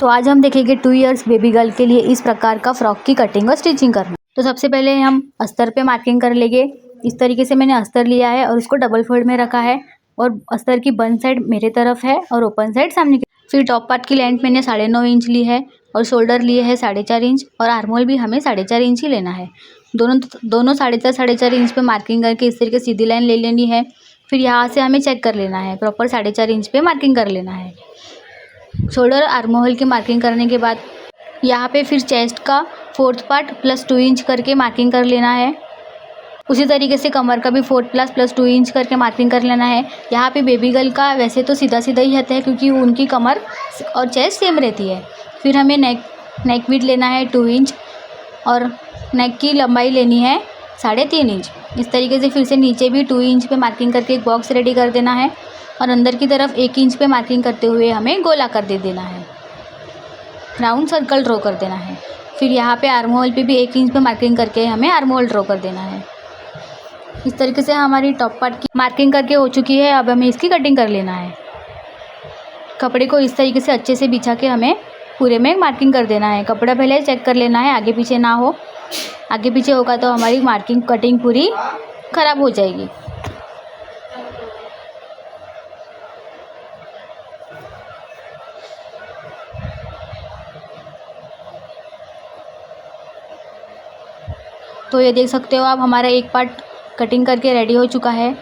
तो आज हम देखेंगे 2 इयर्स बेबी गर्ल के लिए इस प्रकार का फ्रॉक की कटिंग और स्टिचिंग करना। तो सबसे पहले हम अस्तर पे मार्किंग कर लेंगे। इस तरीके से मैंने अस्तर लिया है और उसको डबल फोल्ड में रखा है और अस्तर की बंद साइड मेरे तरफ है और ओपन साइड सामने की। फिर टॉप पार्ट की लेंथ मैंने 9.5 इंच ली है और शोल्डर लिए है 4.5 इंच और आर्महोल भी हमें 4.5 इंच ही लेना है। दोनों 4.5 इंच पे मार्किंग करके इस तरीके सीधी लाइन ले लेनी है। फिर यहाँ से हमें चेक कर लेना है, प्रॉपर 4.5 इंच पे मार्किंग कर लेना है। शोल्डर आर्महोल की मार्किंग करने के बाद यहाँ पे फिर चेस्ट का 4th पार्ट प्लस 2 इंच करके मार्किंग कर लेना है। उसी तरीके से कमर का भी 4 प्लस 2 इंच करके मार्किंग कर लेना है। यहाँ पे बेबी गर्ल का वैसे तो सीधा सीधा ही रहता है क्योंकि उनकी कमर और चेस्ट सेम रहती है। फिर हमें नेक विड्थ लेना है 2 इंच और नेक की लंबाई लेनी है 3.5 इंच। इस तरीके से फिर से नीचे भी 2 इंच पे मार्किंग करके एक बॉक्स रेडी कर देना है और अंदर की तरफ 1 इंच पे मार्किंग करते हुए हमें गोलाकार दे देना है, राउंड सर्कल ड्रॉ कर देना है। फिर यहाँ पे आर्महोल पे भी 1 इंच पे मार्किंग करके हमें आर्महोल ड्रॉ कर देना है। इस तरीके से हमारी टॉप पार्ट की मार्किंग करके हो चुकी है। अब हमें इसकी कटिंग कर लेना है। कपड़े को इस तरीके से अच्छे से बिछा के हमें पूरे में मार्किंग कर देना है। कपड़ा पहले चेक कर लेना है आगे पीछे ना हो, आगे पीछे होगा तो हमारी मार्किंग कटिंग पूरी ख़राब हो जाएगी। तो ये देख सकते हो आप, हमारा एक पार्ट कटिंग करके रेडी हो चुका है।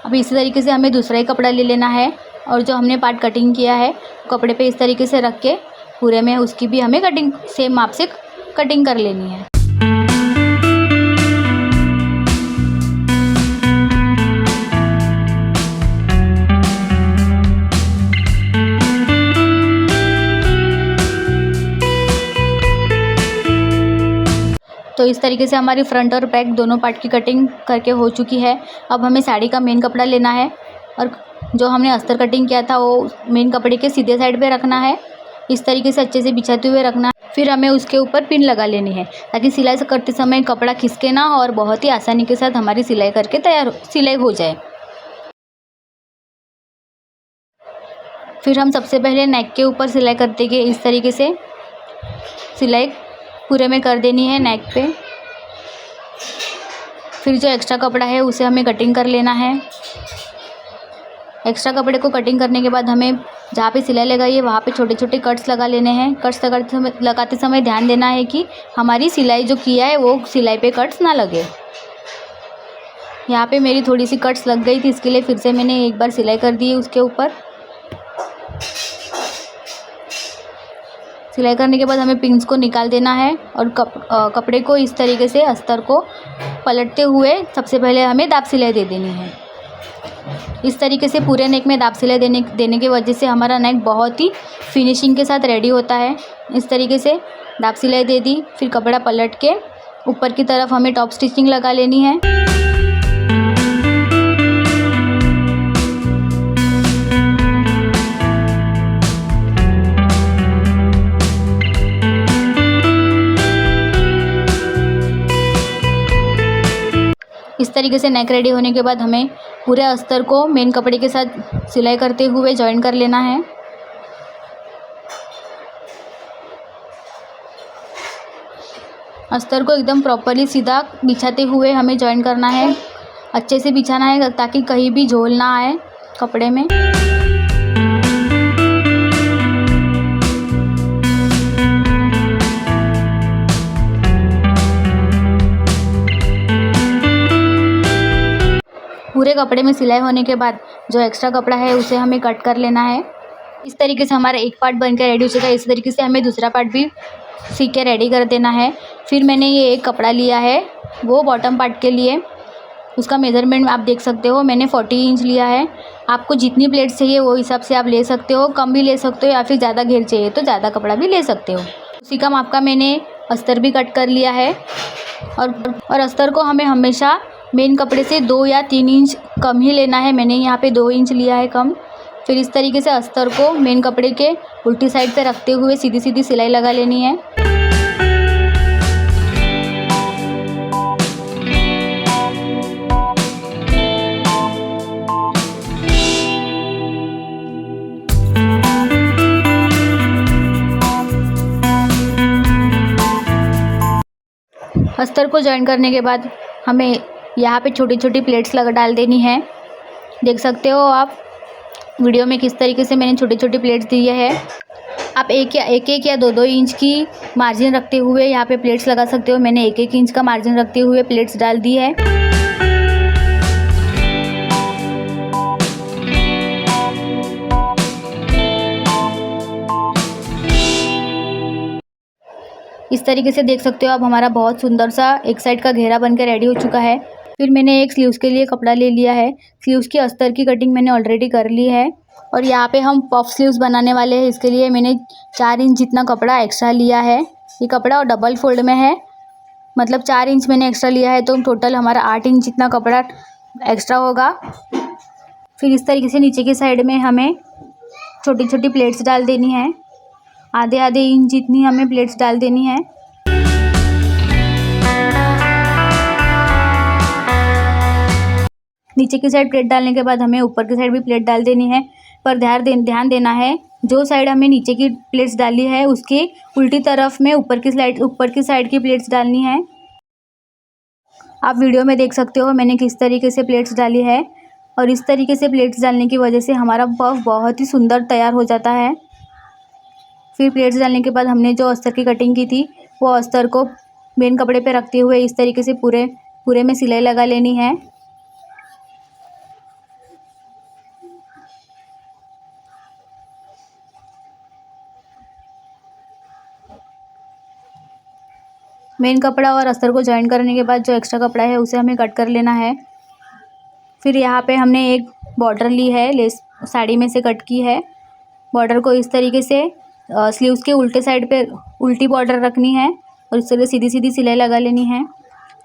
अब इसी तरीके से हमें दूसरा ही कपड़ा ले लेना है और जो हमने पार्ट कटिंग किया है कपड़े पे इस तरीके से रख के पूरे में उसकी भी हमें कटिंग सेम माप से कटिंग कर लेनी है। तो इस तरीके से हमारी फ्रंट और बैक दोनों पार्ट की कटिंग करके हो चुकी है। अब हमें साड़ी का मेन कपड़ा लेना है और जो हमने अस्तर कटिंग किया था वो मेन कपड़े के सीधे साइड पे रखना है। इस तरीके से अच्छे से बिछाते हुए रखना है। फिर हमें उसके ऊपर पिन लगा लेनी है ताकि सिलाई करते समय कपड़ा खिसके ना और बहुत ही आसानी के साथ हमारी सिलाई करके सिलाई हो जाए। फिर हम सबसे पहले नेक के ऊपर सिलाई करते गए इस तरीके से सिलाई पूरे में कर देनी है नेक पे। फिर जो एक्स्ट्रा कपड़ा है उसे हमें कटिंग कर लेना है। एक्स्ट्रा कपड़े को कटिंग करने के बाद हमें जहाँ पे सिलाई लगाई है वहाँ पे छोटे छोटे कट्स लगा लेने हैं। कट्स लगाते समय ध्यान देना है कि हमारी सिलाई जो किया है वो सिलाई पे कट्स ना लगे। यहाँ पे मेरी थोड़ी सी कट्स लग गई थी, इसके लिए फिर से मैंने एक बार सिलाई कर दी है उसके ऊपर। सिलाई करने के बाद हमें पिंस को निकाल देना है और कपड़े को इस तरीके से अस्तर को पलटते हुए सबसे पहले हमें दाब सिलाई दे देनी है। इस तरीके से पूरे नेक में दाब सिलाई देने की वजह से हमारा नेक बहुत ही फिनिशिंग के साथ रेडी होता है। इस तरीके से दाब सिलाई दे दी। फिर कपड़ा पलट के ऊपर की तरफ हमें टॉप स्टिचिंग लगा लेनी है। इस तरीके से नेक रेडी होने के बाद हमें पूरे अस्तर को मेन कपड़े के साथ सिलाई करते हुए जॉइन कर लेना है। अस्तर को एकदम प्रॉपरली सीधा बिछाते हुए हमें जॉइन करना है। अच्छे से बिछाना है ताकि कहीं भी झोल ना आए कपड़े में। पूरे कपड़े में सिलाई होने के बाद जो एक्स्ट्रा कपड़ा है उसे हमें कट कर लेना है। इस तरीके से हमारा एक पार्ट बनकर रेडी हो चुका है। इस तरीके से हमें दूसरा पार्ट भी सीख के रेडी कर देना है। फिर मैंने ये एक कपड़ा लिया है वो बॉटम पार्ट के लिए, उसका मेज़रमेंट आप देख सकते हो, मैंने 40 इंच लिया है। आपको जितनी प्लेट चाहिए वो हिसाब से आप ले सकते हो, कम भी ले सकते हो या फिर ज़्यादा घेर चाहिए तो ज़्यादा कपड़ा भी ले सकते हो। उसी का माप का मैंने अस्तर भी कट कर लिया है और अस्तर को हमें हमेशा मेन कपड़े से 2 या 3 इंच कम ही लेना है। मैंने यहाँ पे 2 इंच लिया है कम। फिर इस तरीके से अस्तर को मेन कपड़े के उल्टी साइड पे रखते हुए सीधी सीधी सिलाई लगा लेनी है। अस्तर को जॉइन करने के बाद हमें यहाँ पे छोटी छोटी प्लेट्स लगा डाल देनी है। देख सकते हो आप वीडियो में किस तरीके से मैंने छोटी छोटी प्लेट्स दी है। आप एक या दो इंच की मार्जिन रखते हुए यहाँ पे प्लेट्स लगा सकते हो। मैंने 1 इंच का मार्जिन रखते हुए प्लेट्स डाल दी है। इस तरीके से देख सकते हो आप हमारा बहुत सुंदर सा एक साइड का घेरा बनकर रेडी हो चुका है। फिर मैंने एक स्लीव्स के लिए कपड़ा ले लिया है। स्लीव्स की अस्तर की कटिंग मैंने ऑलरेडी कर ली है और यहाँ पे हम पफ स्लीव्स बनाने वाले हैं। इसके लिए मैंने 4 इंच जितना कपड़ा एक्स्ट्रा लिया है। ये कपड़ा और डबल फोल्ड में है, मतलब 4 इंच मैंने एक्स्ट्रा लिया है, तो टोटल हमारा 8 इंच जितना कपड़ा एक्स्ट्रा होगा। फिर इस तरीके से नीचे की साइड में हमें छोटी छोटी प्लेट्स डाल देनी है। आधे इंच जितनी हमें प्लेट्स डाल देनी है। नीचे की साइड प्लेट डालने के बाद हमें ऊपर की साइड भी प्लेट डाल देनी है, पर ध्यान देना है जो साइड हमें नीचे की प्लेट्स डाली है उसके उल्टी तरफ में ऊपर की साइड की प्लेट्स डालनी है। आप वीडियो में देख सकते हो मैंने किस तरीके से प्लेट्स डाली है और इस तरीके से प्लेट्स डालने की वजह से हमारा पफ बहुत ही सुंदर तैयार हो जाता है। फिर प्लेट्स डालने के बाद हमने जो अस्तर की कटिंग की थी वो अस्तर को मेन कपड़े पे रखते हुए इस तरीके से पूरे में सिलाई लगा लेनी है। मेन कपड़ा और अस्तर को जॉइन करने के बाद जो एक्स्ट्रा कपड़ा है उसे हमें कट कर लेना है। फिर यहाँ पे हमने एक बॉर्डर ली है, लेस साड़ी में से कट की है। बॉर्डर को इस तरीके से स्लीव्स के उल्टे साइड पे उल्टी बॉर्डर रखनी है और इस तरह सीधी सीधी सिलाई लगा लेनी है।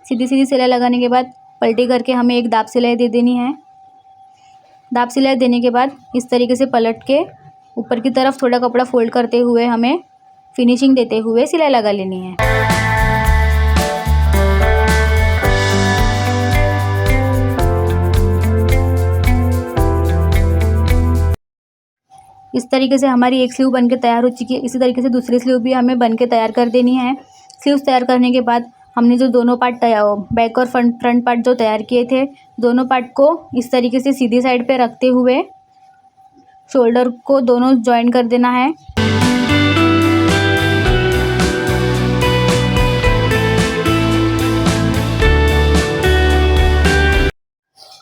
सीधी सीधी सिलाई लगाने के बाद पलटी करके हमें एक दाब सिलाई दे देनी है। दाब सिलाई देने के बाद इस तरीके से पलट के ऊपर की तरफ थोड़ा कपड़ा फोल्ड करते हुए हमें फिनिशिंग देते हुए सिलाई लगा लेनी है। इस तरीके से हमारी एक स्लीव बनके तैयार हो चुकी है। इसी तरीके से दूसरी स्लीव भी हमें बनके तैयार कर देनी है। स्लीव्स तैयार करने के बाद हमने जो दोनों पार्ट बैक और फ्रंट पार्ट जो तैयार किए थे, दोनों पार्ट को इस तरीके से सीधी साइड पे रखते हुए शोल्डर को दोनों जॉइन कर देना है।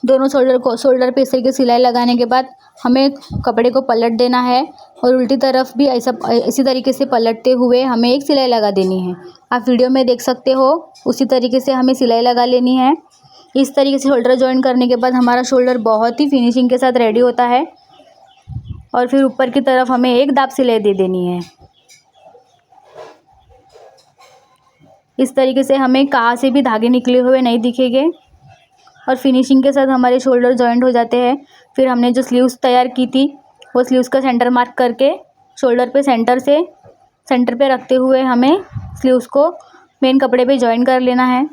दोनों शोल्डर पे इस तरीके सिलाई लगाने के बाद हमें कपड़े को पलट देना है और उल्टी तरफ भी इसी तरीके से पलटते हुए हमें एक सिलाई लगा देनी है। आप वीडियो में देख सकते हो उसी तरीके से हमें सिलाई लगा लेनी है। इस तरीके से शोल्डर जॉइन करने के बाद हमारा शोल्डर बहुत ही फिनिशिंग के साथ रेडी होता है और फिर ऊपर की तरफ हमें एक दाब सिलाई दे देनी है। इस तरीके से हमें कहाँ से भी धागे निकले हुए नहीं दिखेंगे और फिनिशिंग के साथ हमारे शोल्डर जॉइंट हो जाते हैं। फिर हमने जो स्लीव्स तैयार की थी वो स्लीव्स का सेंटर मार्क करके शोल्डर पे सेंटर पे रखते हुए हमें स्लीव्स को मेन कपड़े पे जॉइन कर लेना है।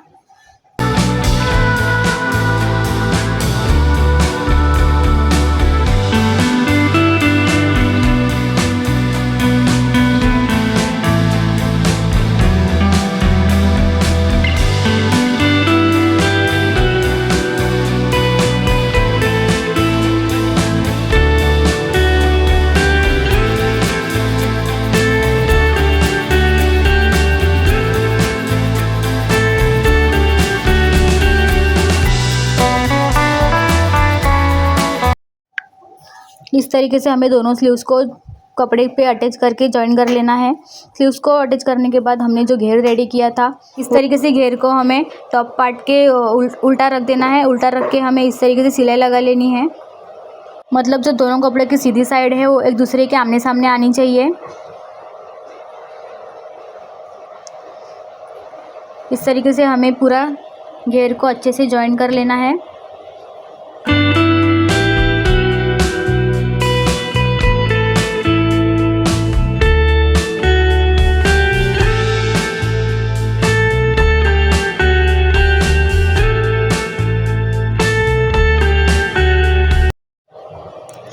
इस तरीके से हमें दोनों स्लीव्स को कपड़े पे अटैच करके जॉइन कर लेना है। स्लीव्स को अटैच करने के बाद हमने जो घेर रेडी किया था इस तरीके से घेर को हमें टॉप पार्ट के उल्टा रख देना है। उल्टा रख के हमें इस तरीके से सिलाई लगा लेनी है, मतलब जो दोनों कपड़े की सीधी साइड है वो एक दूसरे के आमने सामने आनी चाहिए। इस तरीके से हमें पूरा घेर को अच्छे से जॉइन कर लेना है।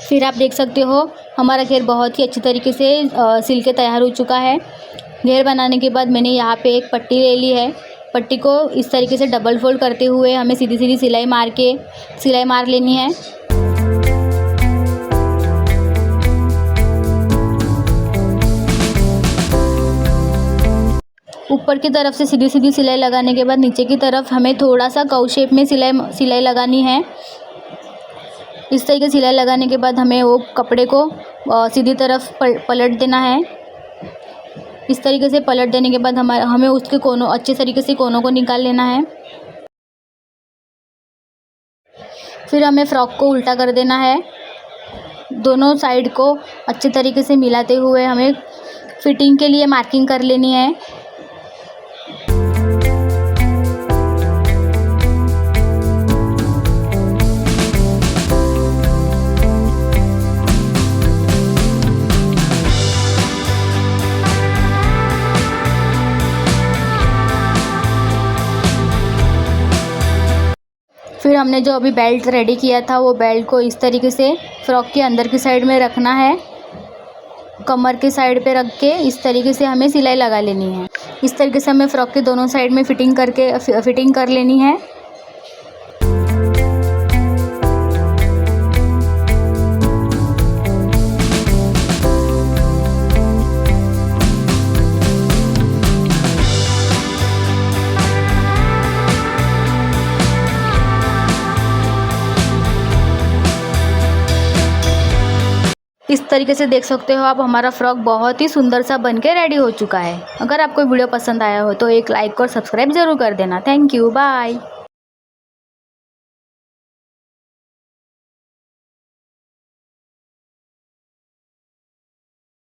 फिर आप देख सकते हो हमारा घेर बहुत ही अच्छी तरीके से सिल के तैयार हो चुका है। घेर बनाने के बाद मैंने यहाँ पे एक पट्टी ले ली है। पट्टी को इस तरीके से डबल फोल्ड करते हुए हमें सीधी सीधी सिलाई मार लेनी है। ऊपर की तरफ से सीधी सीधी सिलाई लगाने के बाद नीचे की तरफ हमें थोड़ा सा कर्व शेप में सिलाई लगानी है। इस तरीके सिलाई लगाने के बाद हमें वो कपड़े को सीधी तरफ पलट देना है। इस तरीके से पलट देने के बाद हमें उसके कोनों अच्छे तरीके से कोनों को निकाल लेना है। फिर हमें फ्रॉक को उल्टा कर देना है। दोनों साइड को अच्छे तरीके से मिलाते हुए हमें फिटिंग के लिए मार्किंग कर लेनी है। फिर हमने जो अभी बेल्ट रेडी किया था वो बेल्ट को इस तरीके से फ्रॉक के अंदर की साइड में रखना है। कमर के साइड पे रख के इस तरीके से हमें सिलाई लगा लेनी है। इस तरीके से हमें फ्रॉक के दोनों साइड में फिटिंग कर लेनी है। इस तरीके से देख सकते हो आप, हमारा फ्रॉक बहुत ही सुंदर सा बनके रेडी हो चुका है। अगर आपको वीडियो पसंद आया हो तो एक लाइक और सब्सक्राइब ज़रूर कर देना। Thank you, bye.